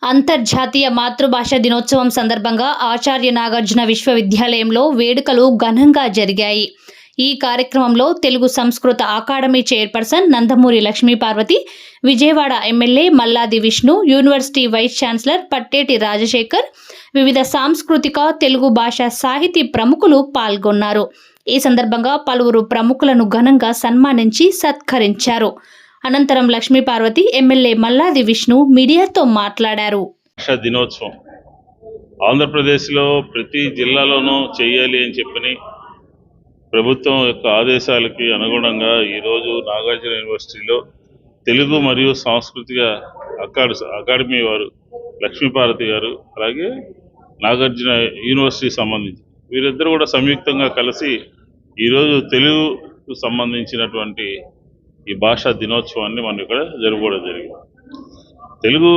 అంతర్జాతీయ మాతృభాష దినోత్సవం సందర్భంగా ఆచార్య నాగార్జున విశ్వవిద్యాలయంలో వేడుకలు ఘనంగా జరిగాయి. ఈ కార్యక్రమంలో Telugu Samskrutha academy chairperson Nandamuri Lakshmi Parvathi, Vijayawada MLA Malladi Vishnu, university vice chancellor Patteti Rajasekhar, వివిధ సాంస్కృతిక తెలుగు భాష సాహితీ ప్రముఖులు పాల్గొన్నారు. ఈ సందర్భంగా పలువురు ప్రముఖులను ఘనంగా సన్మానించి సత్కరించారు. అనంతరం లక్ష్మీపార్వతి, ఎమ్మెల్యే మల్లాది విష్ణు మీడియాతో మాట్లాడారు. భాషా దినోత్సవం ఆంధ్రప్రదేశ్లో ప్రతి జిల్లాలోనూ చేయాలి అని చెప్పని ప్రభుత్వం యొక్క ఆదేశాలకి అనుగుణంగా ఈరోజు నాగార్జున యూనివర్సిటీలో తెలుగు మరియు సాంస్కృతిక అకాడమీ వారు లక్ష్మీపార్వతి గారు, అలాగే నాగార్జున యూనివర్సిటీకి సంబంధించి వీరిద్దరు కూడా సంయుక్తంగా కలిసి ఈరోజు తెలుగుకు సంబంధించినటువంటి ఈ భాషా దినోత్సవాన్ని మనం ఇక్కడ జరుపుకోవడం జరిగింది. తెలుగు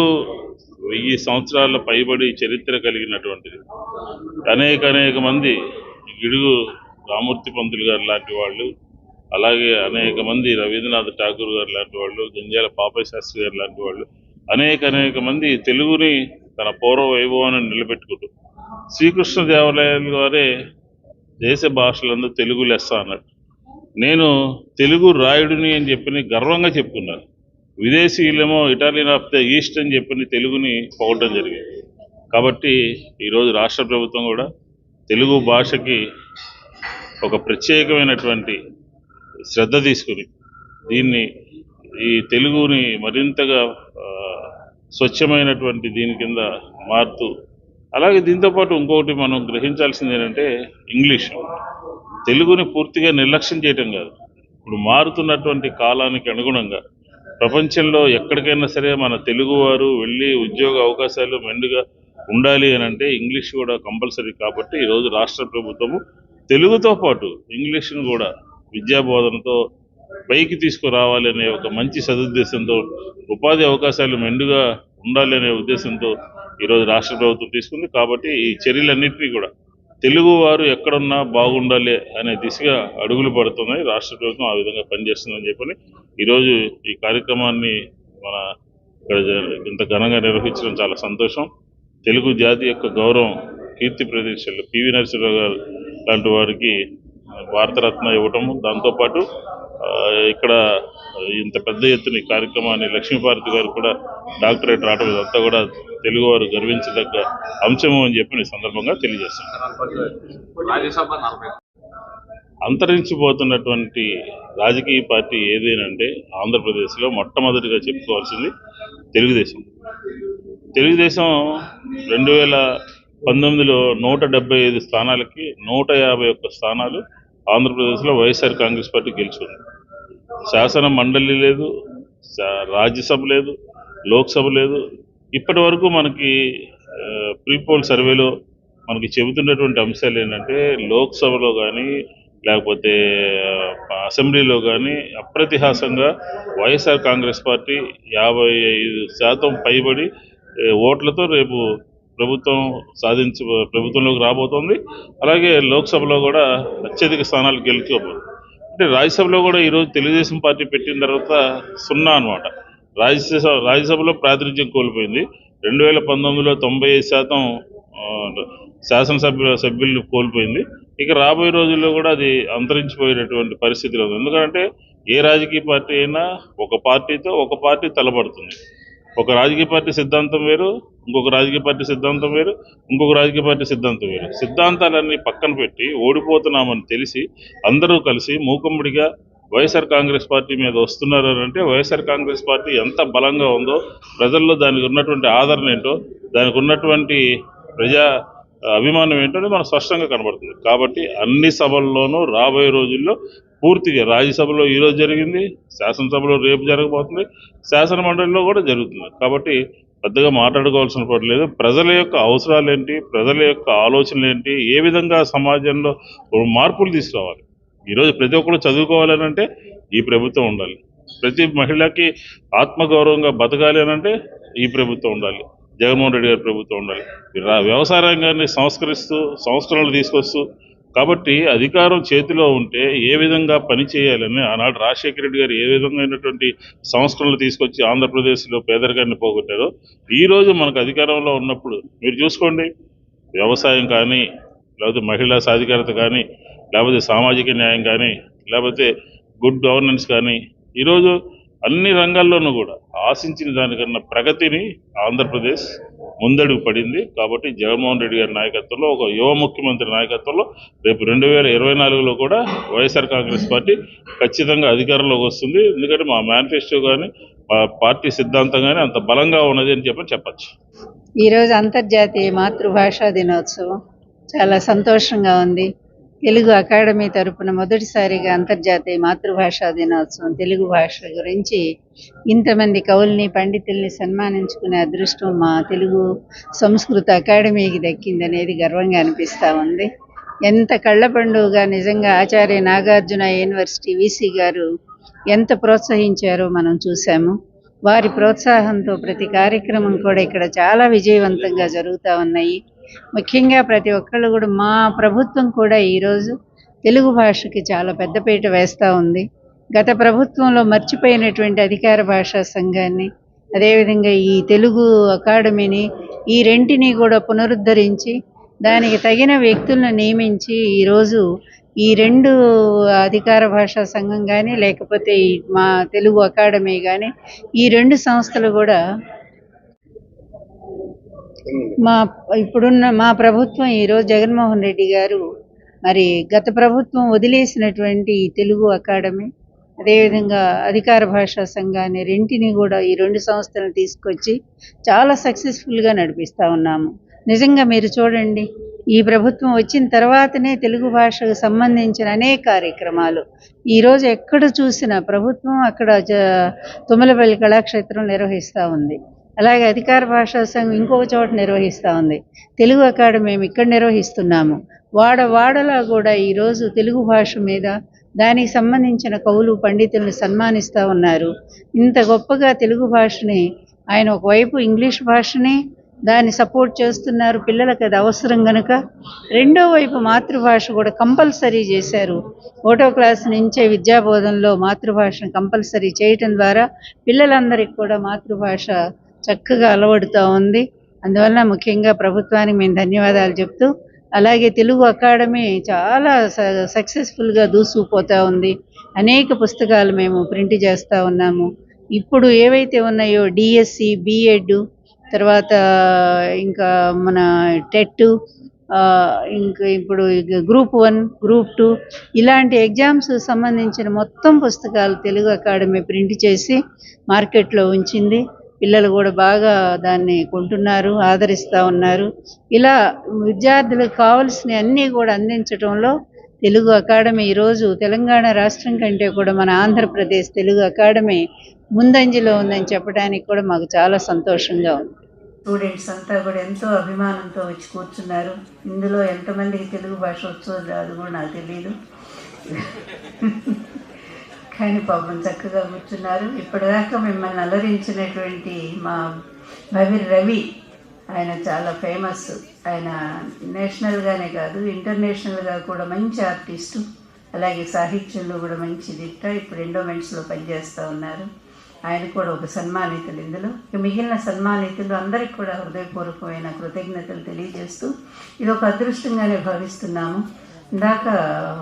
1000 సంవత్సరాల పైబడి చరిత్ర కలిగినటువంటిది. అనేక మంది గిడుగు రామూర్తి పంతులు గారు లాంటి వాళ్ళు, అలాగే అనేక మంది రవీంద్రనాథ్ ఠాగూర్ గారు లాంటి వాళ్ళు, జంధ్యాల పాపయ్య శాస్త్రి గారు లాంటి వాళ్ళు, అనేక మంది తెలుగుని తన పూర్వ వైభవాన్ని నిలబెట్టుకుంటూ, శ్రీకృష్ణదేవరాయలు గారే దేశ భాషలందు తెలుగు లెస్స అన్నాడు. నేను తెలుగు రాయుడిని అని చెప్పి గర్వంగా చెప్పుకున్నాను. విదేశీయులేమో ఇటాలియన్ ఆఫ్ ద ఈస్ట్ అని చెప్పి తెలుగుని పొగడడం జరిగింది. కాబట్టి ఈరోజు రాష్ట్ర ప్రభుత్వం కూడా తెలుగు భాషకి ఒక ప్రత్యేకమైనటువంటి శ్రద్ధ తీసుకుని దీన్ని ఈ తెలుగుని మరింతగా స్వచ్ఛమైనటువంటి దీని కింద మారుతూ, అలాగే దీంతోపాటు ఇంకొకటి మనం గ్రహించాల్సింది ఏంటంటే ఇంగ్లీష్. తెలుగుని పూర్తిగా నిర్లక్ష్యం చేయటం కాదు, ఇప్పుడు మారుతున్నటువంటి కాలానికి అనుగుణంగా ప్రపంచంలో ఎక్కడికైనా సరే మన తెలుగువారు వెళ్ళి ఉద్యోగ అవకాశాలు మెండుగా ఉండాలి అని అంటే ఇంగ్లీష్ కూడా కంపల్సరీ. కాబట్టి ఈరోజు రాష్ట్ర ప్రభుత్వము తెలుగుతో పాటు ఇంగ్లీష్ను కూడా విద్యాబోధనతో పైకి తీసుకురావాలి అనే ఒక మంచి సదుద్దేశంతో, ఉపాధి అవకాశాలు మెండుగా ఉండాలి అనే ఉద్దేశంతో ఈరోజు రాష్ట్ర ప్రభుత్వం తీసుకుంది. కాబట్టి ఈ చర్యలన్నింటినీ కూడా తెలుగు వారు ఎక్కడున్నా బాగుండాలి అనే దిశగా అడుగులు పడుతున్నాయి. రాష్ట్ర ప్రభుత్వం ఆ విధంగా పనిచేస్తుందని చెప్పని ఈరోజు ఈ కార్యక్రమాన్ని మన ఇక్కడ ఇంత ఘనంగా నిర్వహించడం చాలా సంతోషం. తెలుగు జాతి యొక్క గౌరవం, కీర్తి ప్రతిష్టలు పివి నరసింహరావు గారు లాంటి వారికి భారతరత్న ఇవ్వటము, దాంతోపాటు ఇక్కడ ఇంత పెద్ద ఎత్తున ఈ కార్యక్రమాన్ని లక్ష్మీపార్వతి గారు కూడా డాక్టరేట్ రావడం, ఇదంతా కూడా తెలుగువారు గర్వించదగ్గ అంశము అని చెప్పి ఈ సందర్భంగా తెలియజేస్తాను. అంతరించిపోతున్నటువంటి రాజకీయ పార్టీ ఏదేనంటే ఆంధ్రప్రదేశ్లో మొట్టమొదటిగా చెప్పుకోవాల్సింది తెలుగుదేశం. తెలుగుదేశం 2019లో 175 స్థానాలకి 151 స్థానాలు ఆంధ్రప్రదేశ్లో వైఎస్ఆర్ కాంగ్రెస్ పార్టీ గెలుచుకుంది. శాసన మండలి లేదు, రాజ్యసభ లేదు, లోక్సభ లేదు. ఇప్పటి వరకు మనకి ప్రీపోల్ సర్వేలో మనకి చెబుతున్నటువంటి అంశాలు ఏంటంటే లోక్సభలో కానీ లేకపోతే అసెంబ్లీలో కానీ అప్రతిహాసంగా వైఎస్ఆర్ కాంగ్రెస్ పార్టీ 55% పైబడి ఓట్లతో రేపు ప్రభుత్వంలోకి రాబోతోంది. అలాగే లోక్సభలో కూడా అత్యధిక స్థానాలు గెలుచుకోబోతుంది. అంటే రాజ్యసభలో కూడా ఈరోజు తెలుగుదేశం పార్టీ పెట్టిన తర్వాత 0 అనమాట. రాజ్యసభలో ప్రాతినిధ్యం కోల్పోయింది. 2019లో 95% సభ్యులు కోల్పోయింది. ఇక రాబోయే రోజుల్లో కూడా అది అంతరించిపోయేటటువంటి పరిస్థితిలో ఉంది. ఎందుకంటే ఏ రాజకీయ పార్టీ అయినా ఒక పార్టీ తలపడుతుంది. ఒక రాజకీయ పార్టీ సిద్ధాంతం వేరు, ఇంకొక రాజకీయ పార్టీ సిద్ధాంతం వేరు, ఇంకొక రాజకీయ పార్టీ సిద్ధాంతం వేరు. సిద్ధాంతాలన్నీ పక్కన పెట్టి ఓడిపోతున్నామని తెలిసి అందరూ కలిసి మూకుమ్మడిగా వైఎస్ఆర్ కాంగ్రెస్ పార్టీ మీద వస్తున్నారు అంటే వైఎస్ఆర్ కాంగ్రెస్ పార్టీ ఎంత బలంగా ఉందో, ప్రజల్లో దానికి ఉన్నటువంటి ఆదరణ ఏంటో, దానికి ఉన్నటువంటి ప్రజా అభిమానం ఏంటో మనకు స్పష్టంగా కనబడుతుంది. కాబట్టి అన్ని సభల్లోనూ రాబోయే రోజుల్లో పూర్తిగా రాజ్యసభలో ఈరోజు జరిగింది, శాసనసభలో రేపు జరగబోతుంది, శాసన మండలిలో కూడా జరుగుతుంది. కాబట్టి పెద్దగా మాట్లాడుకోవాల్సిన పని లేదు. ప్రజల యొక్క అవసరాలు ఏంటి, ప్రజల యొక్క ఆలోచనలు ఏంటి, ఏ విధంగా సమాజంలో మార్పులు తీసుకురావాలి. ఈరోజు ప్రతి ఒక్కరు చదువుకోవాలని అంటే ఈ ప్రభుత్వం ఉండాలి. ప్రతి మహిళకి ఆత్మగౌరవంగా బతకాలి అని అంటే ఈ ప్రభుత్వం ఉండాలి, జగన్మోహన్ రెడ్డి గారి ప్రభుత్వం ఉండాలి. వ్యవసాయ రంగాన్ని సంస్కరిస్తూ సంస్కరణలు తీసుకొస్తూ కాబట్టి అధికారం చేతిలో ఉంటే ఏ విధంగా పని చేయాలని ఆనాడు రాజశేఖర రెడ్డి గారు ఏ విధమైనటువంటి సంస్కరణలు తీసుకొచ్చి ఆంధ్రప్రదేశ్లో పేదరికాన్ని పోగొట్టారో ఈరోజు మనకు అధికారంలో ఉన్నప్పుడు మీరు చూసుకోండి, వ్యవసాయం కానీ, లేకపోతే మహిళా సాధికారత కానీ, లేకపోతే సామాజిక న్యాయం కానీ, లేకపోతే గుడ్ గవర్నెన్స్ కానీ, ఈరోజు అన్ని రంగాల్లోనూ కూడా ఆశించిన దానికన్నా ప్రగతిని ఆంధ్రప్రదేశ్ ముందడుగు పడింది. కాబట్టి జగన్మోహన్ రెడ్డి గారి నాయకత్వంలో, ఒక యువ ముఖ్యమంత్రి నాయకత్వంలో రేపు 2024లో కూడా వైఎస్ఆర్ కాంగ్రెస్ పార్టీ ఖచ్చితంగా అధికారంలోకి వస్తుంది. ఎందుకంటే మా మేనిఫెస్టో కానీ, మా పార్టీ సిద్ధాంతం కానీ అంత బలంగా ఉన్నది అని చెప్పచ్చు. ఈరోజు అంతర్జాతీయ మాతృభాషా దినోత్సవం చాలా సంతోషంగా ఉంది. తెలుగు అకాడమీ తరపున మొదటిసారిగా అంతర్జాతీయ మాతృభాషా దినోత్సవం తెలుగు భాష గురించి ఇంతమంది కవుల్ని, పండితుల్ని సన్మానించుకునే అదృష్టం మా తెలుగు సంస్కృత అకాడమీకి దక్కిందనేది గర్వంగా అనిపిస్తూ ఉంది. ఎంత కళ్ళ పండుగగా నిజంగా ఆచార్య నాగార్జున యూనివర్సిటీ వీసీ గారు ఎంత ప్రోత్సహించారో మనం చూసాము. వారి ప్రోత్సాహంతో ప్రతి కార్యక్రమం కూడా ఇక్కడ చాలా విజయవంతంగా జరుగుతూ ఉన్నాయి. ముఖ్యంగా ప్రతి ఒక్కళ్ళు కూడా, మా ప్రభుత్వం కూడా ఈరోజు తెలుగు భాషకి చాలా పెద్దపీట వేస్తూ ఉంది. గత ప్రభుత్వంలో మర్చిపోయినటువంటి అధికార భాషా సంఘాన్ని, అదేవిధంగా ఈ తెలుగు అకాడమీని, ఈ రెంటిని కూడా పునరుద్ధరించి దానికి తగిన వ్యక్తులను నియమించి ఈరోజు ఈ 2 అధికార భాషా సంఘం కానీ, లేకపోతే మా తెలుగు అకాడమీ కానీ, ఈ 2 సంస్థలు కూడా ఇప్పుడున్న మా ప్రభుత్వం ఈరోజు జగన్మోహన్ రెడ్డి గారు మరి గత ప్రభుత్వం వదిలేసినటువంటి ఈ తెలుగు అకాడమీ, అదేవిధంగా అధికార భాషా సంఘాన్ని రెంటిని కూడా ఈ 2 సంస్థలను తీసుకొచ్చి చాలా సక్సెస్ఫుల్గా నడిపిస్తూ ఉన్నాము. నిజంగా మీరు చూడండి, ఈ ప్రభుత్వం వచ్చిన తర్వాతనే తెలుగు భాషకు సంబంధించిన అనేక కార్యక్రమాలు ఈరోజు ఎక్కడ చూసినా ప్రభుత్వం అక్కడ తుమ్మలపల్లి కళాక్షేత్రం నిర్వహిస్తూ ఉంది. అలాగే అధికార భాషా సంఘం ఇంకొక చోట నిర్వహిస్తూ ఉంది. తెలుగు అకాడమీ మేము ఇక్కడ నిర్వహిస్తున్నాము. వాడలా కూడా ఈరోజు తెలుగు భాష మీద, దానికి సంబంధించిన కవులు, పండితులను సన్మానిస్తూ ఉన్నారు. ఇంత గొప్పగా తెలుగు భాషని ఆయన ఒకవైపు ఇంగ్లీష్ భాషని దాన్ని సపోర్ట్ చేస్తున్నారు, పిల్లలకు అది అవసరం కనుక. రెండో వైపు మాతృభాష కూడా కంపల్సరీ చేశారు. 1వ క్లాస్ నుంచే విద్యాబోధనలో మాతృభాషను కంపల్సరీ చేయటం ద్వారా పిల్లలందరికీ కూడా మాతృభాష చక్కగా అలవడుతూ ఉంది. అందువల్ల ముఖ్యంగా ప్రభుత్వానికి మేము ధన్యవాదాలు చెప్తూ, అలాగే తెలుగు అకాడమీ చాలా సక్సెస్ఫుల్గా దూసుకుపోతూ ఉంది. అనేక పుస్తకాలు మేము ప్రింట్ చేస్తూ ఉన్నాము. ఇప్పుడు ఏవైతే ఉన్నాయో డిఎస్సి, బిఎడ్, తర్వాత ఇంకా మన టెట్, ఇంకా ఇప్పుడు గ్రూప్ 1, గ్రూప్ 2 ఇలాంటి ఎగ్జామ్స్ సంబంధించిన మొత్తం పుస్తకాలు తెలుగు అకాడమీ ప్రింట్ చేసి మార్కెట్లో ఉంచింది. పిల్లలు కూడా బాగా దాన్ని కొంటున్నారు, ఆదరిస్తూ ఉన్నారు. ఇలా విద్యార్థులకు కావాల్సిన అన్నీ కూడా అందించడంలో తెలుగు అకాడమీ ఈరోజు తెలంగాణ రాష్ట్రం కంటే కూడా మన ఆంధ్రప్రదేశ్ తెలుగు అకాడమీ ముందంజలో ఉందని చెప్పడానికి కూడా మాకు చాలా సంతోషంగా ఉంది. స్టూడెంట్స్ అంతా కూడా ఎంతో అభిమానంతో వచ్చి కూర్చున్నారు. ఇందులో ఎంతమందికి తెలుగు భాష వచ్చో అది కూడా నాకు తెలియదు, కానీ పాపం చక్కగా కూర్చున్నారు. ఇప్పటిదాకా మిమ్మల్ని అలరించినటువంటి మా భవిర్ రవి, ఆయన చాలా ఫేమస్. ఆయన నేషనల్గానే కాదు, ఇంటర్నేషనల్గా కూడా మంచి ఆర్టిస్టు, అలాగే సాహిత్యంలో కూడా మంచి దిట్ట. ఇప్పుడు ఎండోమెంట్స్లో పనిచేస్తూ ఉన్నారు. ఆయన కూడా ఒక సన్మానితులు. ఇందులో మిగిలిన సన్మానితులు అందరికీ కూడా హృదయపూర్వకమైన కృతజ్ఞతలు తెలియజేస్తూ ఇది ఒక అదృష్టంగానే భావిస్తున్నాము. ఇందాక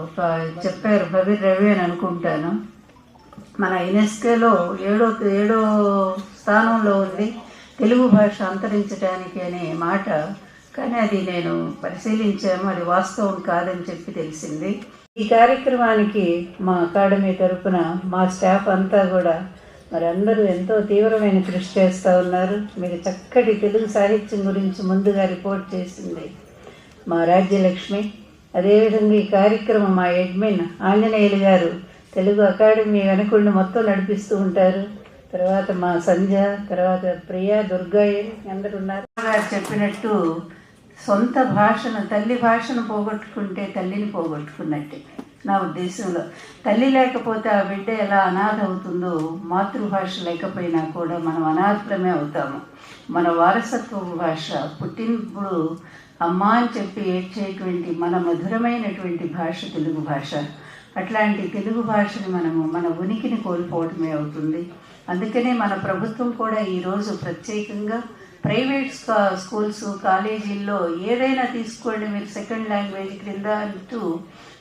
ఒక చెప్పారు భవిర్ రవి అని అనుకుంటాను, మన యునెస్కోలో 7వ స్థానంలో ఉంది తెలుగు భాష అంతరించడానికి అనే మాట. కానీ అది నేను పరిశీలించాము, అది వాస్తవం కాదని చెప్పి తెలిసింది. ఈ కార్యక్రమానికి మా అకాడమీ తరపున మా స్టాఫ్ అంతా కూడా మరి అందరూ ఎంతో తీవ్రమైన కృషి చేస్తూ ఉన్నారు. మీకు చక్కటి తెలుగు సాహిత్యం గురించి ముందుగా రిపోర్ట్ చేసింది మా రాజ్యలక్ష్మి. అదేవిధంగా ఈ కార్యక్రమం మా అడ్మిన్ ఆంజనేయులు గారు తెలుగు అకాడమీ వెనకుండి మొత్తం నడిపిస్తూ ఉంటారు. తర్వాత మా సంధ్య, తర్వాత ప్రియా, దుర్గాయి అందరు ఉన్నారు. చెప్పినట్టు సొంత భాషను, తల్లి భాషను పోగొట్టుకుంటే తల్లిని పోగొట్టుకున్నట్టే నా ఉద్దేశంలో. తల్లి లేకపోతే ఆ బిడ్డ ఎలా అనాథ అవుతుందో, మాతృభాష లేకపోయినా కూడా మనం అనాథలమే అవుతాము. మన వారసత్వ భాష పుట్టినప్పుడు అమ్మా అని చెప్పి ఏడ్చేటువంటి మన మధురమైనటువంటి భాష తెలుగు భాష. అట్లాంటి తెలుగు భాషను మనము మన ఉనికిని కోల్పోవటమే అవుతుంది. అందుకనే మన ప్రభుత్వం కూడా ఈరోజు ప్రత్యేకంగా ప్రైవేట్ స్కూల్స్ కాలేజీల్లో ఏదైనా తీసుకోండి మీరు సెకండ్ లాంగ్వేజ్ క్రింద అంటూ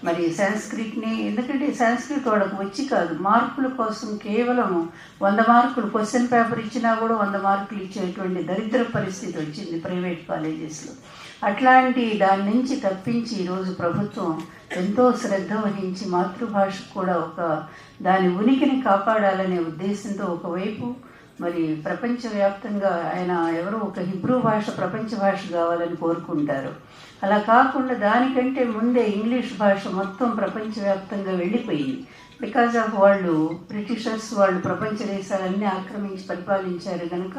మరి సంస్కృత్ని, ఎందుకంటే సంస్కృత్ వాళ్ళకు వచ్చి కాదు, మార్కుల కోసం కేవలం 100 మార్కులు క్వశ్చన్ పేపర్ ఇచ్చినా కూడా 100 మార్కులు ఇచ్చేటువంటి దరిద్ర పరిస్థితి వచ్చింది ప్రైవేట్ కాలేజెస్లో. అట్లాంటి దాని నుంచి తప్పించి ఈరోజు ప్రభుత్వం ఎంతో శ్రద్ధ వహించి మాతృభాషకు కూడా దాని ఉనికిని కాపాడాలనే ఉద్దేశంతో ఒకవైపు మరి ప్రపంచవ్యాప్తంగా ఆయన ఒక హిబ్రూ భాష ప్రపంచ భాష కావాలని కోరుకుంటారు. అలా కాకుండా దానికంటే ముందే ఇంగ్లీష్ భాష మొత్తం ప్రపంచవ్యాప్తంగా వెళ్ళిపోయింది. బికాజ్ ఆఫ్ వాళ్ళు బ్రిటిషర్స్ వాళ్ళు ప్రపంచ దేశాలన్నీ ఆక్రమించి పరిపాలించారు కనుక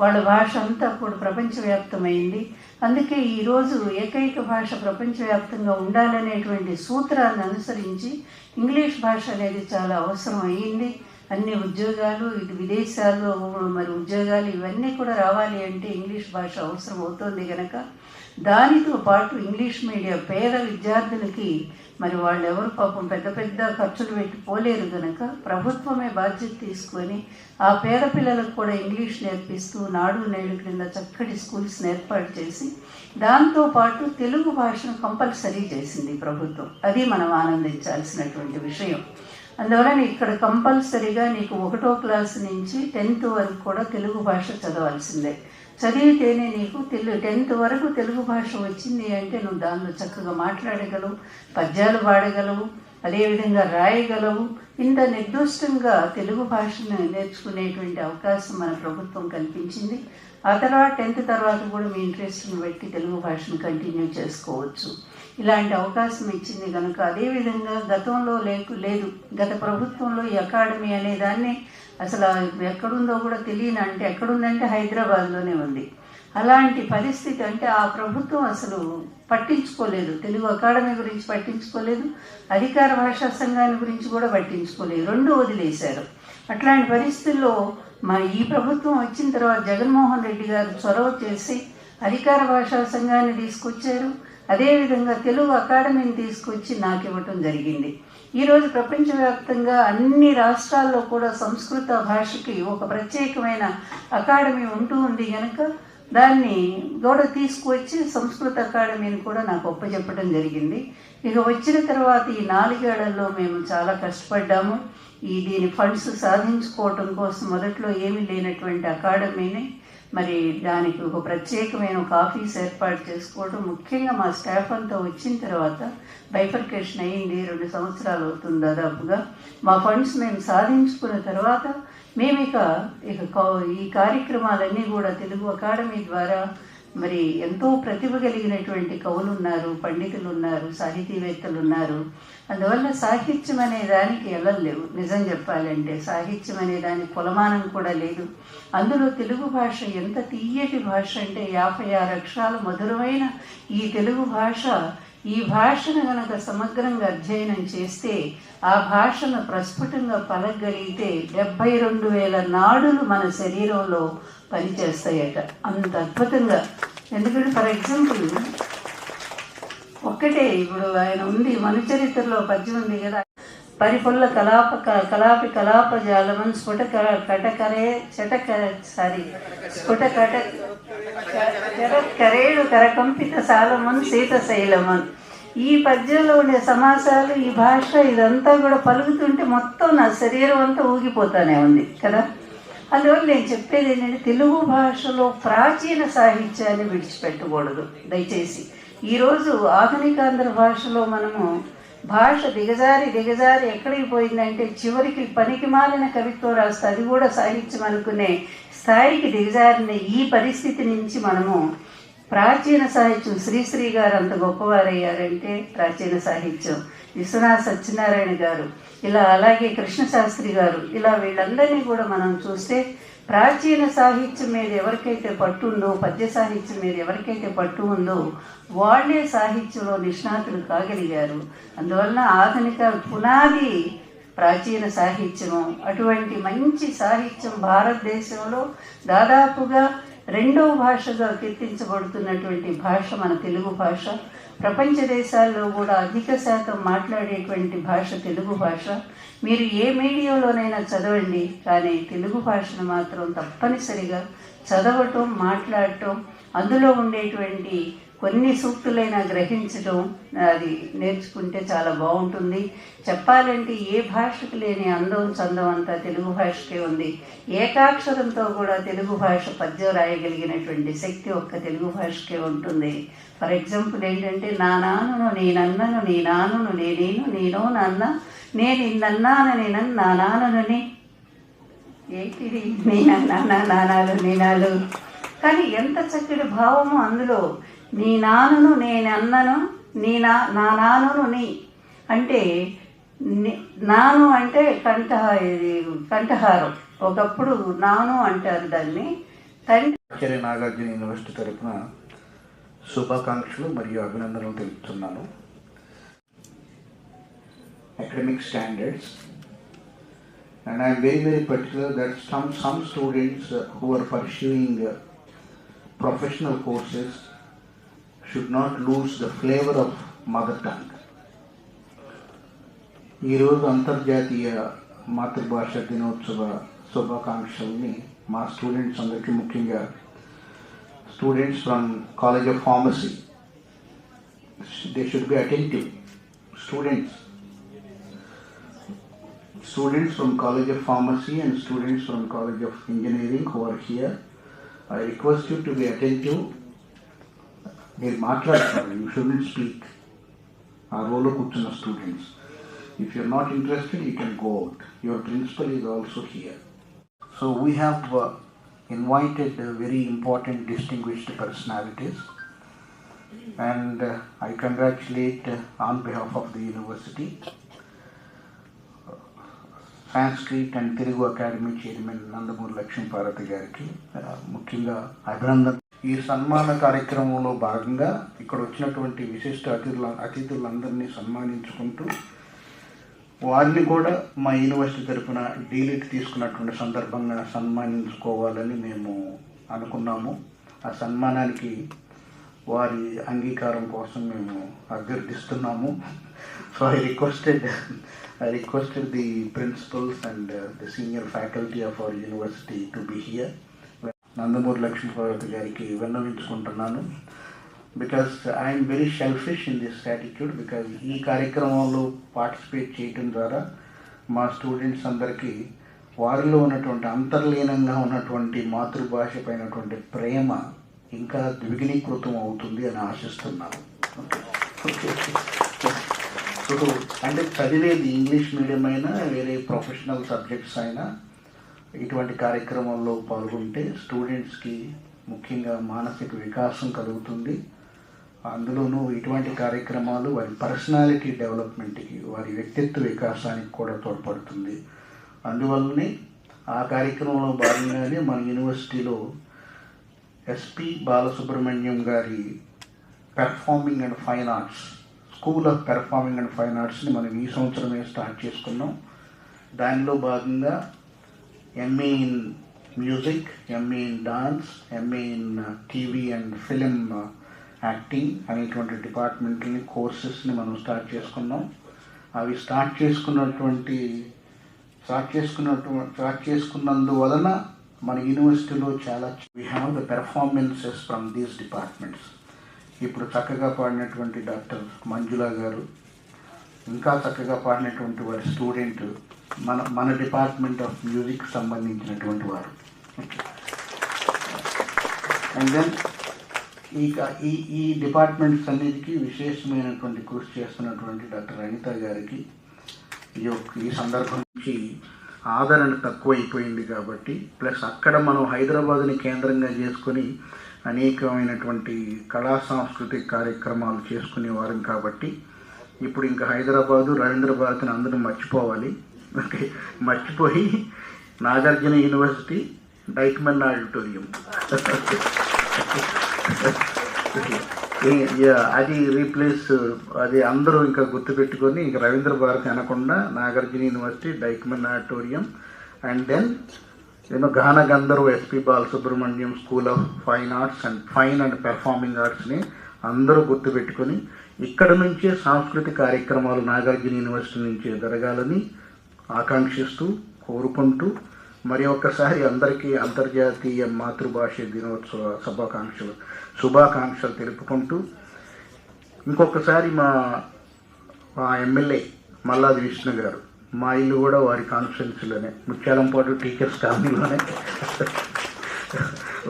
వాళ్ళ భాష అంతా కూడా ప్రపంచవ్యాప్తమైంది. అందుకే ఈరోజు ఏకైక భాష ప్రపంచవ్యాప్తంగా ఉండాలనేటువంటి సూత్రాన్ని అనుసరించి ఇంగ్లీష్ భాష అనేది చాలా అవసరం అయ్యింది. అన్ని ఉద్యోగాలు, ఇటు విదేశాల్లో మరి ఉద్యోగాలు ఇవన్నీ కూడా రావాలి అంటే ఇంగ్లీష్ భాష అవసరం అవుతుంది కనుక దానితో పాటు ఇంగ్లీష్ మీడియం పేద విద్యార్థులకి మరి వాళ్ళు ఎవరు పాపం పెద్ద పెద్ద ఖర్చులు పెట్టి పోలేరు కనుక ప్రభుత్వమే బాధ్యత తీసుకొని ఆ పేద పిల్లలకు కూడా ఇంగ్లీష్ నేర్పిస్తూ నాడు నేడు క్రింద చక్కటి స్కూల్స్ ఏర్పాటు చేసి దాంతోపాటు తెలుగు భాషను కంపల్సరీ చేసింది ప్రభుత్వం. అది మనం ఆనందించాల్సినటువంటి విషయం. అందువలన ఇక్కడ కంపల్సరీగా నీకు 1వ క్లాసు నుంచి 10th వరకు కూడా తెలుగు భాష చదవాల్సిందే. చదివితేనే నీకు 10th వరకు తెలుగు భాష వచ్చింది అంటే నువ్వు దానిలో చక్కగా మాట్లాడగలవు, పద్యాలు పాడగలవు, అదేవిధంగా రాయగలవు. ఇంత నిర్దిష్టంగా తెలుగు భాషను నేర్చుకునేటువంటి అవకాశం మన ప్రభుత్వం కల్పించింది. ఆ తర్వాత 10th తర్వాత కూడా మీ ఇంట్రెస్ట్ని బట్టి తెలుగు భాషను కంటిన్యూ చేసుకోవచ్చు. ఇలాంటి అవకాశం ఇచ్చింది కనుక అదేవిధంగా గతంలో లేదు. గత ప్రభుత్వంలో ఈ అకాడమీ అనే దాన్ని అసలు ఎక్కడుందో కూడా తెలియని, అంటే ఎక్కడుందంటే హైదరాబాద్లోనే ఉంది. అలాంటి పరిస్థితి, అంటే ఆ ప్రభుత్వం అసలు పట్టించుకోలేదు, తెలుగు అకాడమీ గురించి పట్టించుకోలేదు, అధికార భాషా సంఘాన్ని గురించి కూడా పట్టించుకోలేదు, 2 వదిలేశారు. అట్లాంటి పరిస్థితుల్లో ఈ ప్రభుత్వం వచ్చిన తర్వాత జగన్మోహన్ రెడ్డి గారు చొరవ చేసి అధికార భాషా సంఘాన్ని తీసుకొచ్చారు. అదేవిధంగా తెలుగు అకాడమీని తీసుకొచ్చి నాకు ఇవ్వటం జరిగింది. ఈరోజు ప్రపంచవ్యాప్తంగా అన్ని రాష్ట్రాల్లో కూడా సంస్కృత భాషకి ఒక ప్రత్యేకమైన అకాడమీ ఉంటూ ఉంది కనుక దాన్ని కూడా తీసుకువచ్చి సంస్కృత అకాడమీని కూడా నాకు ఒప్పచెప్పడం జరిగింది. ఇక వచ్చిన తర్వాత ఈ 4 ఏళ్లలో మేము చాలా కష్టపడ్డాము. దీని ఫండ్స్ సాధించుకోవటం కోసం మొదట్లో ఏమీ లేనటువంటి అకాడమీని మరి దానికి ఒక ప్రత్యేకమైన ఆఫీస్ ఏర్పాటు చేసుకోవడం, ముఖ్యంగా మా స్టాఫ్ అంతా వచ్చిన తర్వాత బైఫర్కేషన్ అయ్యింది. 2 సంవత్సరాలు అవుతుంది దాదాపుగా. మా ఫండ్స్ మేము సాధించుకున్న తర్వాత మేము ఇక ఈ కార్యక్రమాలన్నీ కూడా తెలుగు అకాడమీ ద్వారా మరి ఎంతో ప్రతిభ కలిగినటువంటి కవులు ఉన్నారు, పండితులు ఉన్నారు, సాహితీవేత్తలు ఉన్నారు. అందువల్ల సాహిత్యం అనే దానికి ఎల్లలేవు. నిజం చెప్పాలంటే సాహిత్యం అనే దానికి కొలమానం కూడా లేదు. అందులో తెలుగు భాష ఎంత తీయటి భాష అంటే 56 అక్షరాలు మధురమైన ఈ తెలుగు భాష, ఈ భాషను కనుక సమగ్రంగా అధ్యయనం చేస్తే ఆ భాషను ప్రస్ఫుటంగా పలకగలిగితే 72,000 నాడులు మన శరీరంలో పనిచేస్తాయట, అంత అద్భుతంగా. ఎందుకంటే ఫర్ ఎగ్జాంపుల్ ఒక్కటే ఇప్పుడు ఆయన ఉంది, మనుచరిత్రలో పద్యం ఉంది కదా, పరిపొల్ల కలాపి కలాప జాలమన్ స్ఫుట కటకరే స్ఫుట కరేడు కరకంపిత సాలమన్ సీత శైలమన్. ఈ పద్యంలో ఉండే సమాసాలు, ఈ భాష ఇదంతా కూడా పలుకుతుంటే మొత్తం నా శరీరం అంతా ఊగిపోతానే ఉంది కదా. అందువల్ల నేను చెప్పేది ఏంటంటే తెలుగు భాషలో ప్రాచీన సాహిత్యాన్ని విడిచిపెట్టకూడదు దయచేసి. ఈరోజు ఆధునికాంధ్ర భాషలో మనము భాష దిగజారి ఎక్కడికి పోయిందంటే చివరికి పనికి మాలిన కవిత్వం రాస్తే అది కూడా సాహిత్యం అనుకునే స్థాయికి దిగజారిన ఈ పరిస్థితి నుంచి మనము ప్రాచీన సాహిత్యం, శ్రీశ్రీ గారు అంత గొప్పవారయ్యారంటే ప్రాచీన సాహిత్యం, విశ్వనాథ సత్యనారాయణ గారు, ఇలా అలాగే కృష్ణశాస్త్రి గారు, ఇలా వీళ్ళందరినీ కూడా మనం చూస్తే ప్రాచీన సాహిత్యం మీద ఎవరికైతే పట్టు ఉందో, పద్య సాహిత్యం మీద ఎవరికైతే పట్టు ఉందో వాళ్ళే సాహిత్యంలో నిష్ణాతులు కాగలిగారు. అందువలన ఆధునిక పునాది ప్రాచీన సాహిత్యము. అటువంటి మంచి సాహిత్యం భారతదేశంలో దాదాపుగా రెండవ భాషగా కీర్తించబడుతున్నటువంటి భాష మన తెలుగు భాష. ప్రపంచ దేశాల్లో కూడా అధిక శాతం మాట్లాడేటువంటి భాష తెలుగు భాష. మీరు ఏ మీడియంలోనైనా చదవండి, కానీ తెలుగు భాషను మాత్రం తప్పనిసరిగా చదవటం, మాట్లాడటం, అందులో ఉండేటువంటి కొన్ని సూక్తులైనా గ్రహించడం అది నేర్చుకుంటే చాలా బాగుంటుంది. చెప్పాలంటే ఏ భాషకు లేని అందం చందం అంతా తెలుగు భాషకే ఉంది. ఏకాక్షరంతో కూడా తెలుగు భాష పద్యం రాయగలిగినటువంటి శక్తి ఒక్క తెలుగు భాషకే ఉంటుంది. ఫర్ ఎగ్జాంపుల్ ఏంటంటే, నా నాన్నను నేనన్నను, నీ నాన్నను నేనేను, నేనో నాన్న నేను ఇన్నన్నాను నేనన్ను నా నాన్ననుని. ఏంటిది నేనన్నా నానాలు నేనాలు, కానీ ఎంత చక్కటి భావము అందులో. నీ నాన్నను నేనన్నను, నా నాన్నను నీ అంటే నాను అంటే కంఠహారం. ఒకప్పుడు నాను అంటారు దాన్ని. ఆచార్య నాగార్జున యూనివర్సిటీ తరఫున శుభాకాంక్షలు మరియు అభినందనలు తెలుపుతున్నాను. Academic standards, and I am very particular that some students who are pursuing professional courses should not lose the flavor of mother tongue. ఈరోజు అంతర్జాతీయ మాతృభాష దినోత్సవ శుభాకాంక్షల్ని మా స్టూడెంట్స్ అందరికీ, ముఖ్యంగా students from college of pharmacy, they should be attentive. Students from College of Pharmacy and students from College of Engineering who are here, I request you to be attentive. మీరు మాట్లాడతారు, you shouldn't speak. ఆ రోలో కూర్చున్న students, if you are not interested, you can go out. Your principal is also here. So we have invited very important distinguished personalities, and I congratulate on behalf of the university Sanskrit and Telugu academy chairman Nandamuri Lakshmi Parvathi గారికి ముఖ్యంగా అభినందన. ఈ సన్మాన కార్యక్రమంలో భాగంగా ఇక్కడ వచ్చినటువంటి విశిష్ట అతిథులందరినీ సన్మానించుకుంటూ వారిని కూడా మా యూనివర్సిటీ తరఫున డీలిట్ తీసుకున్నటువంటి సందర్భంగా సన్మానించుకోవాలని మేము అనుకున్నాము. ఆ సన్మానానికి వారి అంగీకారం కోసం మేము అభ్యర్థిస్తున్నాము. So I requested the principals and the senior faculty of our university to be here. Nandamuri Lakshmi Parvathi గారికి విన్నవించుకుంటున్నాను. Because I'm very selfish in this attitude. Because ఈ కార్యక్రమంలో పార్టిసిపేట్ చేయడం ద్వారా మా స్టూడెంట్స్ అందరికీ వారిలో ఉన్నటువంటి అంతర్లీనంగా ఉన్నటువంటి మాతృభాష పైనటువంటి ప్రేమ ఇంకా ద్విగుణీకృతం అవుతుంది అని ఆశిస్తున్నాను. సో అంటే చదివేది ఇంగ్లీష్ మీడియం అయినా వేరే ప్రొఫెషనల్ సబ్జెక్ట్స్ అయినా ఇటువంటి కార్యక్రమాల్లో పాల్గొంటే స్టూడెంట్స్కి ముఖ్యంగా మానసిక వికాసం కలుగుతుంది. అందులోనూ ఇటువంటి కార్యక్రమాలు వారి పర్సనాలిటీ డెవలప్మెంట్కి, వారి వ్యక్తిత్వ వికాసానికి కూడా తోడ్పడుతుంది. అందువల్లనే ఆ కార్యక్రమంలో భాగంగానే మన యూనివర్సిటీలో ఎస్పి బాలసుబ్రహ్మణ్యం గారి performing and fine arts, school of performing and fine ఆర్ట్స్ని మనం ఈ సంవత్సరమే స్టార్ట్ చేసుకున్నాం. దానిలో భాగంగా MA in music, MA in dance, MA in TV and film acting అనేటువంటి డిపార్ట్మెంట్ని, కోర్సెస్ని మనం స్టార్ట్ చేసుకున్నాం. అవి స్టార్ట్ చేసుకున్నందువలన మన యూనివర్సిటీలో చాలా we have the performances from these departments. ఇప్పుడు చక్కగా పాడినటువంటి డాక్టర్ మంజుల గారు, ఇంకా చక్కగా పాడినటువంటి వారి స్టూడెంట్ మన డిపార్ట్మెంట్ ఆఫ్ మ్యూజిక్ సంబంధించినటువంటి వారు. అండ్ దెన్ ఈ డిపార్ట్మెంట్స్ అన్నిటికీ విశేషమైనటువంటి కృషి చేస్తున్నటువంటి డాక్టర్ అనిత గారికి ఈ సందర్భం నుంచి ఆదరణ తక్కువైపోయింది కాబట్టి, ప్లస్ అక్కడ మనం హైదరాబాద్ని కేంద్రంగా చేసుకొని అనేకమైనటువంటి కళా సాంస్కృతిక కార్యక్రమాలు చేసుకునేవారం కాబట్టి ఇప్పుడు ఇంకా హైదరాబాదు, రవీంద్ర భారతిని అందరూ మర్చిపోవాలి. మర్చిపోయి నాగార్జున యూనివర్సిటీ, డైక్మన్ ఆడిటోరియం అది రీప్లేస్, అది అందరూ ఇంకా గుర్తుపెట్టుకొని ఇంకా రవీంద్ర భారతి అనకుండా Nagarjuna university, Dykeman auditorium, and then గాన గంధర్వ S P Balasubrahmanyam school of fine arts and fine and performing ఆర్ట్స్ని అందరూ గుర్తుపెట్టుకొని ఇక్కడ నుంచే సాంస్కృతిక కార్యక్రమాలు నాగార్జున యూనివర్సిటీ నుంచే జరగాలని ఆకాంక్షిస్తూ కోరుకుంటూ మరి ఒక్కసారి అందరికీ అంతర్జాతీయ మాతృభాష దినోత్సవ శుభాకాంక్షలు తెలుపుకుంటూ ఇంకొకసారి మా ఎమ్మెల్యే మల్లాది విష్ణు గారు, మా ఇల్లు కూడా వారి కాన్స్టిట్యున్సీలోనే, ముత్యాలంపాటు టీచర్స్ కాలనీలోనే.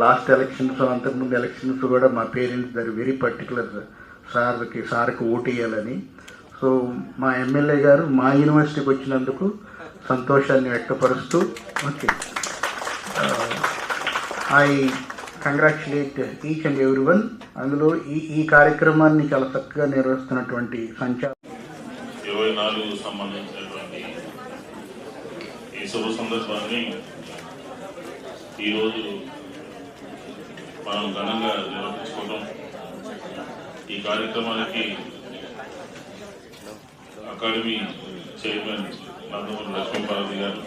లాస్ట్ ఎలక్షన్స్, అంతకుముందు ఎలక్షన్స్ కూడా మా పేరెంట్స్ గారు వెరీ పర్టికులర్ సార్కి ఓటు వేయాలని. సో మా ఎమ్మెల్యే గారు మా యూనివర్సిటీకి వచ్చినందుకు సంతోషాన్ని వ్యక్తపరుస్తూ okay, I congratulate each and every one. అందులో ఈ కార్యక్రమాన్ని చాలా చక్కగా నిర్వహిస్తున్నటువంటి 24 సంబంధించినటువంటి ఈ శుభ సందర్భాన్ని ఈరోజు మనం ఘనంగా నిర్వహించుకోవడం, ఈ కార్యక్రమానికి అకాడమీ చైర్మన్ నందమూరి లక్ష్మీపార్వతి గారు,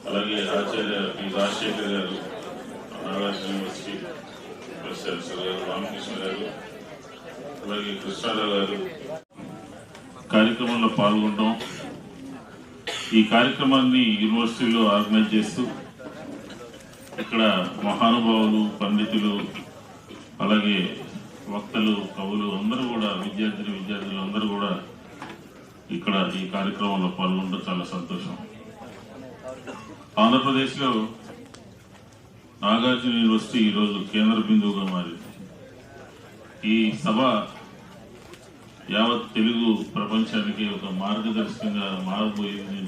అలాగే ఆచార్య పి రాజశేఖర్ గారు, నాగార్జున యూనివర్సిటీ ప్రెసిడెంట్ గారు, రామకృష్ణ గారు, అలాగే కృష్ణారావు గారు కార్యక్రమంలో పాల్గొనడం, ఈ కార్యక్రమాన్ని యూనివర్సిటీలో ఆర్గనైజ్ చేస్తూ ఇక్కడ మహానుభావులు, పండితులు, అలాగే వక్తలు, కవులు అందరూ కూడా, విద్యార్థులు అందరూ కూడా ఇక్కడ ఈ కార్యక్రమంలో పాల్గొనడం చాలా సంతోషం. ఆంధ్రప్రదేశ్లో నాగార్జున యూనివర్సిటీ ఈరోజు కేంద్ర బిందువుగా మారింది. ఈ సభ యావత్ తెలుగు ప్రపంచానికి ఒక మార్గదర్శకంగా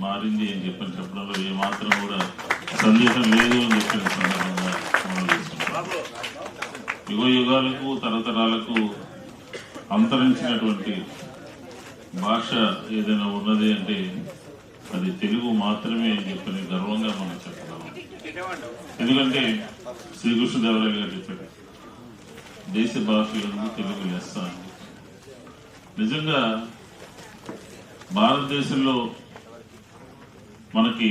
మారింది అని చెప్పడంలో ఏమాత్రం కూడా సందేహం లేదు అని చెప్పిన సందర్భంగా మనం చేసుకుంటాం. యుగ యుగాలకు, తరతరాలకు అంతరించినటువంటి భాష ఏదైనా ఉన్నది అంటే అది తెలుగు మాత్రమే అని చెప్పని గర్వంగా మనం చెప్తాం. ఎందుకంటే శ్రీకృష్ణదేవరాయలు గారు చెప్పారు, దేశ భాషలందు తెలుగు లెస్స. నిజంగా భారతదేశంలో మనకి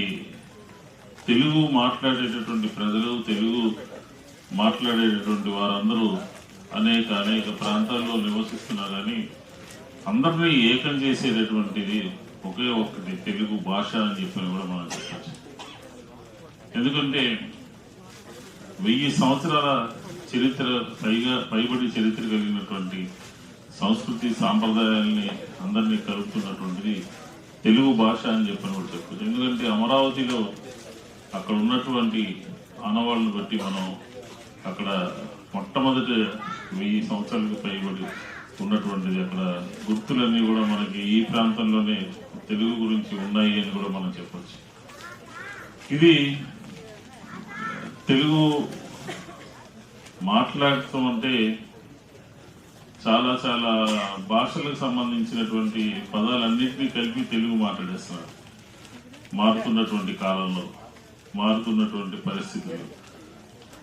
తెలుగు మాట్లాడేటటువంటి ప్రజలు, తెలుగు మాట్లాడేటటువంటి వారందరూ అనేక ప్రాంతాల్లో నివసిస్తున్నారు. కానీ అందరినీ ఏకం చేసేటటువంటిది ఒకే ఒక్కటి తెలుగు భాష అని చెప్పి కూడా మనం చెప్పచ్చు. ఎందుకంటే 1000 సంవత్సరాల చరిత్ర పైబడి చరిత్ర కలిగినటువంటి సంస్కృతి సాంప్రదాయాల్ని అందరినీ కలుపుతున్నటువంటిది తెలుగు భాష అని చెప్పని కూడా చెప్పచ్చు. ఎందుకంటే అమరావతిలో అక్కడ ఉన్నటువంటి ఆనవాళ్ళను బట్టి మనం అక్కడ మొట్టమొదటి 1000 సంవత్సరాలకు పైబడి ఉన్నటువంటిది అక్కడ గుర్తులన్నీ కూడా మనకి ఈ ప్రాంతంలోనే తెలుగు గురించి ఉన్నాయి అని కూడా మనం చెప్పచ్చు. ఇది తెలుగు మాట్లాడటం అంటే చాలా భాషలకు సంబంధించినటువంటి పదాలన్నింటినీ కలిపి తెలుగు మాట్లాడేస్తున్నారు. మారుతున్నటువంటి కాలంలో, మారుతున్నటువంటి పరిస్థితులు,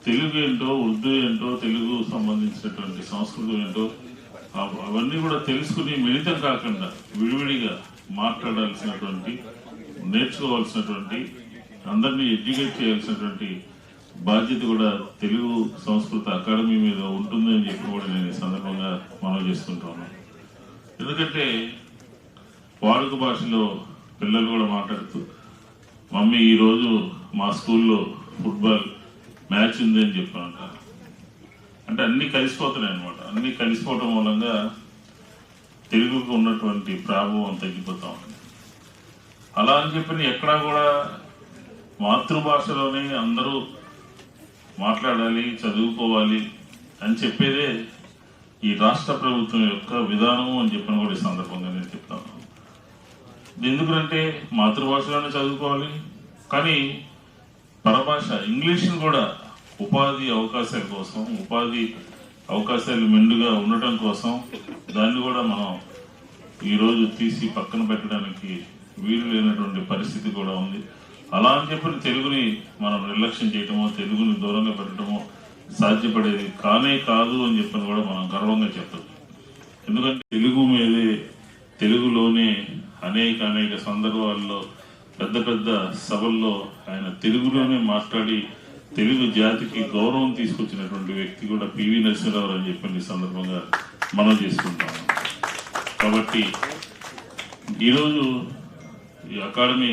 తెలుగు ఏంటో, ఉర్దూ ఏంటో, తెలుగు సంబంధించినటువంటి సంస్కృతం ఏంటో అవన్నీ కూడా తెలుసుకుని మిళితం కాకుండా విడివిడిగా మాట్లాడాల్సినటువంటి, నేర్చుకోవాల్సినటువంటి, అందరినీ ఎడ్యుకేట్ చేయాల్సినటువంటి బాధ్యత కూడా తెలుగు సంస్కృత అకాడమీ మీద ఉంటుందని చెప్పి కూడా నేను ఈ సందర్భంగా మనం చేసుకుంటాను. ఎందుకంటే వాడుక భాషలో పిల్లలు కూడా మాట్లాడుతూ, మమ్మీ ఈరోజు మా స్కూల్లో ఫుట్బాల్ మ్యాచ్ ఉంది అని చెప్పాను. అంటే అన్నీ కలిసిపోతున్నాయి అనమాట. అన్నీ కలిసిపోవటం మూలంగా తెలుగుకు ఉన్నటువంటి ప్రాభావం తగ్గిపోతా ఉంది. అలా అని చెప్పి ఎక్కడా కూడా మాతృభాషలోనే అందరూ మాట్లాడాలి, చదువుకోవాలి అని చెప్పేదే ఈ రాష్ట్ర ప్రభుత్వం యొక్క విధానము అని చెప్పిన కూడా ఈ సందర్భంగా నేను చెప్తాను. ఎందుకంటే మాతృభాషలోనే చదువుకోవాలి, కానీ పరభాష ఇంగ్లీష్ను కూడా ఉపాధి అవకాశాల కోసం, ఉపాధి అవకాశాలు మెండుగా ఉండటం కోసం దాన్ని కూడా మనం ఈరోజు తీసి పక్కన పెట్టడానికి వీలు లేనటువంటి పరిస్థితి కూడా ఉంది. అలా అని చెప్పి తెలుగుని మనం నిర్లక్ష్యం చేయటమో, తెలుగుని దూరంగా పెట్టడమో సాధ్యపడేది కాదు అని చెప్పని కూడా మనం గర్వంగా చెప్పచ్చు. ఎందుకంటే తెలుగు మీదే, తెలుగులోనే అనేక సందర్భాల్లో పెద్ద పెద్ద సభల్లో ఆయన తెలుగులోనే మాట్లాడి తెలుగు జాతికి గౌరవం తీసుకొచ్చినటువంటి వ్యక్తి కూడా పివి నరసింహారావు అని చెప్పి ఈ సందర్భంగా మనం చేసుకుంటాము. కాబట్టి ఈరోజు ఈ అకాడమీ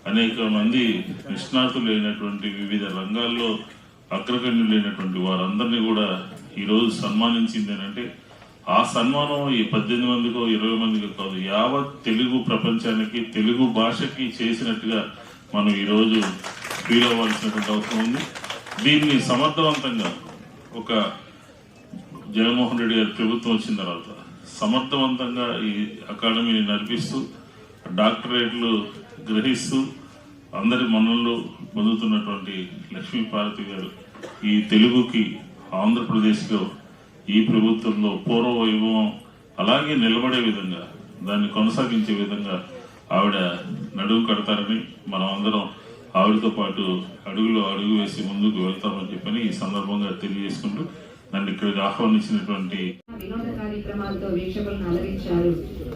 అనేక మంది నిష్ణాతులైనటువంటి వివిధ రంగాల్లో అగ్రగణ్యులైనటువంటి వారందరినీ కూడా ఈరోజు సన్మానించింది అంటే ఆ సన్మానం ఈ 18 మందికో 20 మందికో కాదు, యావత్ తెలుగు ప్రపంచానికి తెలుగు భాషకి చేసినట్టుగా మనం ఈరోజు ఫీల్ అవ్వాల్సినటువంటి అవసరం ఉంది. దీన్ని సమర్థవంతంగా ఒక జగన్మోహన్ రెడ్డి గారి ప్రభుత్వం వచ్చిన తర్వాత సమర్థవంతంగా ఈ అకాడమీని నడిపిస్తూ డాక్టరేట్లు గ్రహిస్తూ అందరి మన్ననలు పొందుతున్నటువంటి లక్ష్మీపార్వతి గారు ఈ తెలుగుకి ఆంధ్రప్రదేశ్లో ఈ ప్రభుత్వంలో పూర్వ వైభవం అలాగే నిలబడే విధంగా దాన్ని కొనసాగించే విధంగా ఆవిడ నడుము కడతారని మనం అందరం ఆవిడతో పాటు అడుగులో అడుగు వేసి ముందుకు వెళ్తామని చెప్పని ఈ సందర్భంగా తెలియజేసుకుంటూ నన్ను ఇక్కడికి ఆహ్వానించినటువంటి వినోద కార్యక్రమాలతో వీక్షకులను అలరించారు.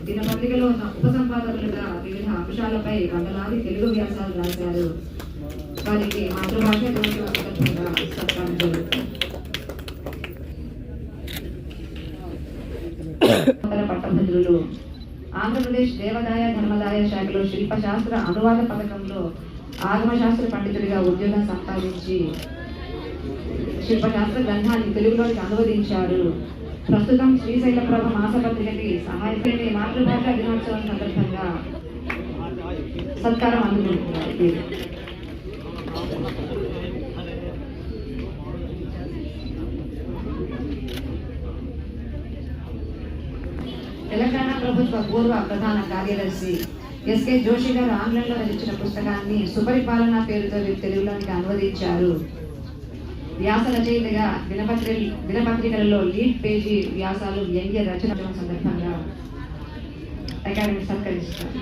దినపత్రికలో ఉపసంపాదకులుగా వివిధ అంశాలపై వందలాది తెలుగు వ్యాసాలు రాశారు. వారికి మాతృభాష సందర్భంగా సత్కారం జరుగుతుంది. పట్టభద్రులు ఆంధ్రప్రదేశ్ దేవాదాయ ధర్మదాయ శాఖలో శిల్పశాస్త్ర అనువాద పథకంలో ఆగమశాస్త్ర పండితుడిగా ఉద్యోగం సంపాదించి శిల్పశాస్త్ర గ్రంథాన్ని తెలుగులోకి అనువదించారు. ప్రస్తుతం శ్రీశైల ప్రభ మాసపత్రికకి సహాయకుని మాతృభాషా దినోత్సవం సందర్భంగా సత్కారం అందుకుంటున్నారు. తెలంగాణ ప్రభుత్వ పూర్వ ప్రధాన కార్యదర్శి ఎస్కే జోషి గారు ఆంగ్లంలో రచించిన పుస్తకాన్ని సుపరిపాలన పేరుతో తెలుగులోనికి అనువదించారు. వ్యాస రచయితగా దినపత్రికలలో లీడ్ పేజీ వ్యాసాలు వ్యంగ్య రచన సందర్భంగా అకాడమీ సత్కరిస్తారు.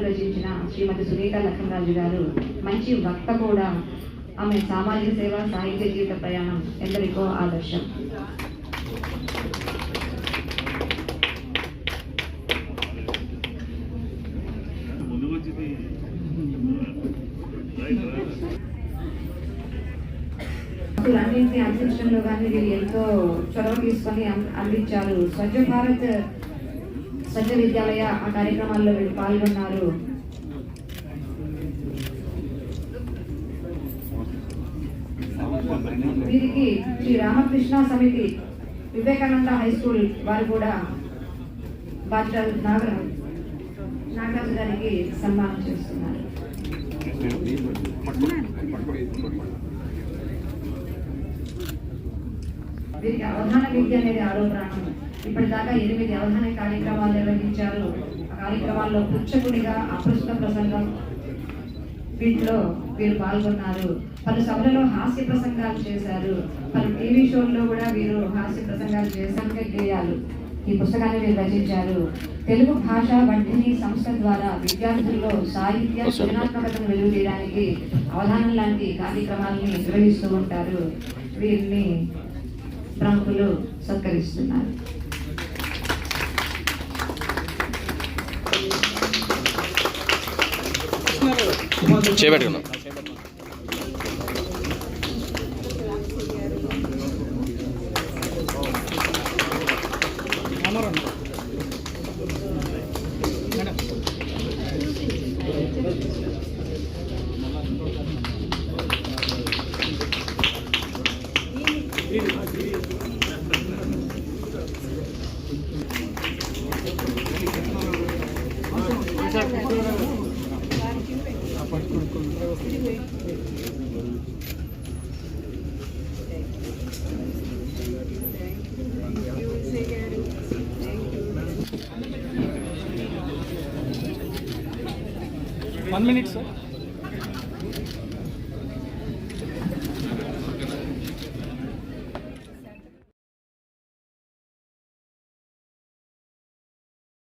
రచించిన శ్రీమతి సునీత లక్ష్మరాజు గారు మంచి వక్త కూడా. ఆమె సామాజిక సేవ సాహిత్య జీవిత ప్రయాణం ఎందరికో ఆదర్శం. అన్నింటినీ అందించడంలో కానీ వీళ్ళు ఎంతో చొరవ తీసుకొని అందించారు. స్వచ్ఛ భారత్ స్వచ్ఛ విద్యాలయ ఆ కార్యక్రమాల్లో వీళ్ళు పాల్గొన్నారు. వీరికి శ్రీ రామకృష్ణ సమితి వివేకానంద హై స్కూల్ వారు కూడా నాగరాజు గారికి సన్మానం చేస్తున్నారు. వీరికి అవధాన విద్య అనేది ఆరో ప్రాణం. ఇప్పటిదాకా 8 అవధాన కార్యక్రమాలు నిర్వహించారు. ఆ కార్యక్రమాల్లో పుచ్చకుడిగా అప్రస్తుత ప్రసంగం వీటిలో వీరు పాల్గొన్నారు. పలు సభలలో హాస్య ప్రసంగాలు చేశారు. పలు టీవీ షోల్లో కూడా వీరు హాస్య ప్రసంగాలు చేశారు. గేయాలు ఈ పుస్తకాన్ని వీరు రచించారు. తెలుగు భాష వర్ధిని సంస్థ ద్వారా విద్యార్థుల్లో సాహిత్య సృజనాత్మకతను వెలుగు తీయడానికి అవధానం లాంటి కార్యక్రమాలని నిర్వహిస్తూ ఉంటారు. వీరిని ప్రముఖులు సత్కరిస్తున్నారు. చేపట్టుకున్నాం. One minute, sir.